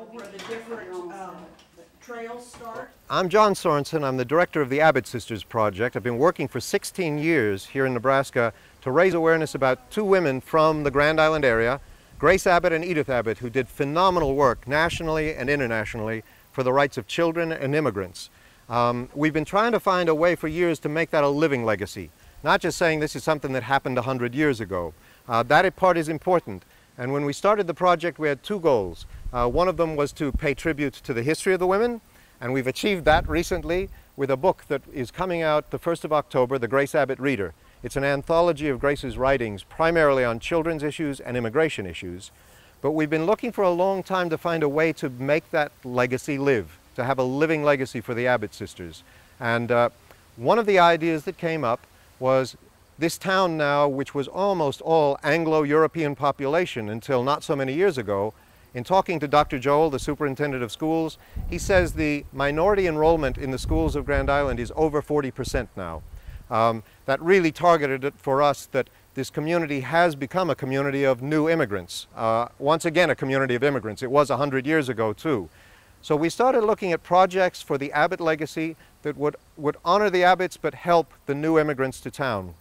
know where the different trails start? I'm John Sorensen. I'm the director of the Abbott Sisters Project. I've been working for 16 years here in Nebraska to raise awareness about two women from the Grand Island area, Grace Abbott and Edith Abbott, who did phenomenal work nationally and internationally for the rights of children and immigrants. We've been trying to find a way for years to make that a living legacy, not just saying this is something that happened 100 years ago. That part is important. And when we started the project, we had two goals. One of them was to pay tribute to the history of the women, and we've achieved that recently with a book that is coming out the 1st of October, The Grace Abbott Reader. It's an anthology of Grace's writings, primarily on children's issues and immigration issues. But we've been looking for a long time to find a way to make that legacy live, to have a living legacy for the Abbott sisters. And one of the ideas that came up was this town now, which was almost all Anglo-European population until not so many years ago. In talking to Dr. Joel, the superintendent of schools, he says the minority enrollment in the schools of Grand Island is over 40% now. That really targeted it for us that this community has become a community of new immigrants. Once again, a community of immigrants. It was 100 years ago, too. So we started looking at projects for the Abbott legacy that would honor the Abbotts but help the new immigrants to town.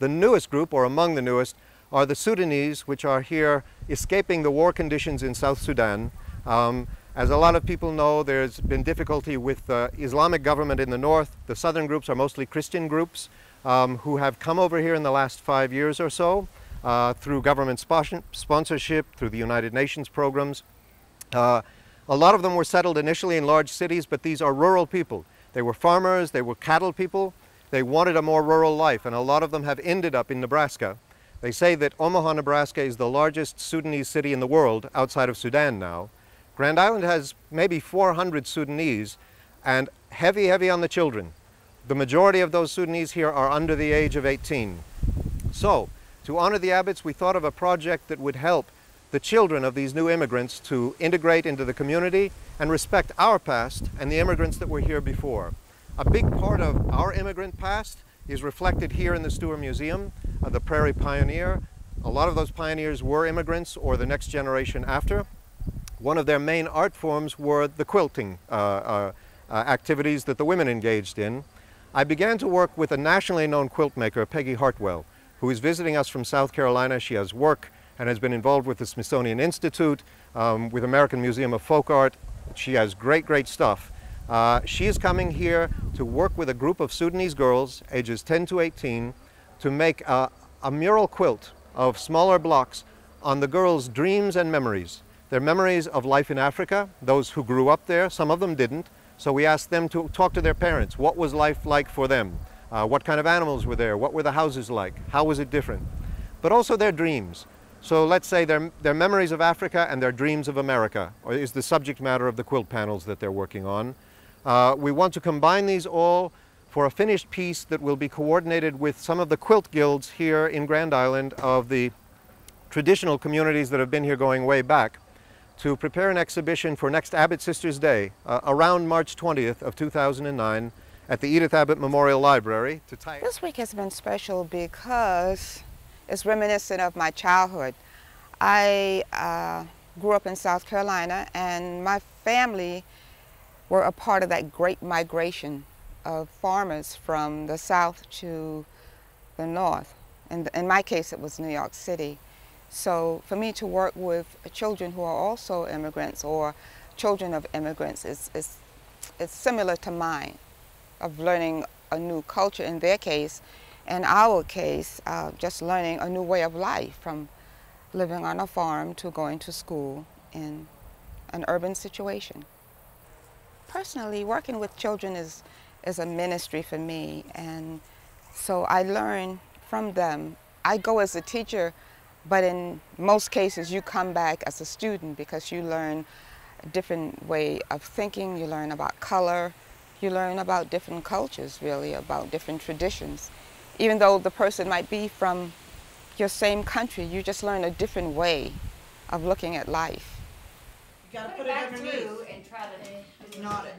The newest group, or among the newest, are the Sudanese, which are here escaping the war conditions in South Sudan. As a lot of people know, there's been difficulty with the Islamic government in the north. The southern groups are mostly Christian groups who have come over here in the last 5 years or so through government sponsorship, through the United Nations programs. A lot of them were settled initially in large cities, but these are rural people. They were farmers, they were cattle people. They wanted a more rural life, and a lot of them have ended up in Nebraska. They say that Omaha, Nebraska is the largest Sudanese city in the world outside of Sudan now. Grand Island has maybe 400 Sudanese, and heavy on the children. The majority of those Sudanese here are under the age of 18. So, to honor the Abbotts, we thought of a project that would help the children of these new immigrants to integrate into the community and respect our past and the immigrants that were here before. A big part of our immigrant past is reflected here in the Stewart Museum, the Prairie Pioneer. A lot of those pioneers were immigrants or the next generation after. One of their main art forms were the quilting activities that the women engaged in. I began to work with a nationally known quilt maker, Peggy Hartwell, who is visiting us from South Carolina. She has work and has been involved with the Smithsonian Institute, with American Museum of Folk Art. She has great stuff. She is coming here to work with a group of Sudanese girls, ages 10 to 18, to make a mural quilt of smaller blocks on the girls' dreams and memories. Their memories of life in Africa, those who grew up there, some of them didn't. So we asked them to talk to their parents. What was life like for them? What kind of animals were there? What were the houses like? How was it different? But also their dreams. So let's say their memories of Africa and their dreams of America is the subject matter of the quilt panels that they're working on. We want to combine these all for a finished piece that will be coordinated with some of the quilt guilds here in Grand Island of the traditional communities that have been here going way back, to prepare an exhibition for next Abbott Sisters Day around March 20th of 2009 at the Edith Abbott Memorial Library. This week has been special because it's reminiscent of my childhood. I grew up in South Carolina, and my family were a part of that great migration of farmers from the south to the north. And in my case, it was New York City. So for me to work with children who are also immigrants or children of immigrants is similar to mine, of learning a new culture in their case. In our case, just learning a new way of life, from living on a farm to going to school in an urban situation. Personally, working with children is a ministry for me, and so I learn from them. I go as a teacher, but in most cases you come back as a student because you learn a different way of thinking, you learn about color, you learn about different cultures, really, about different traditions. Even though the person might be from your same country, you just learn a different way of looking at life. You gotta put it underneath. And try to knot it.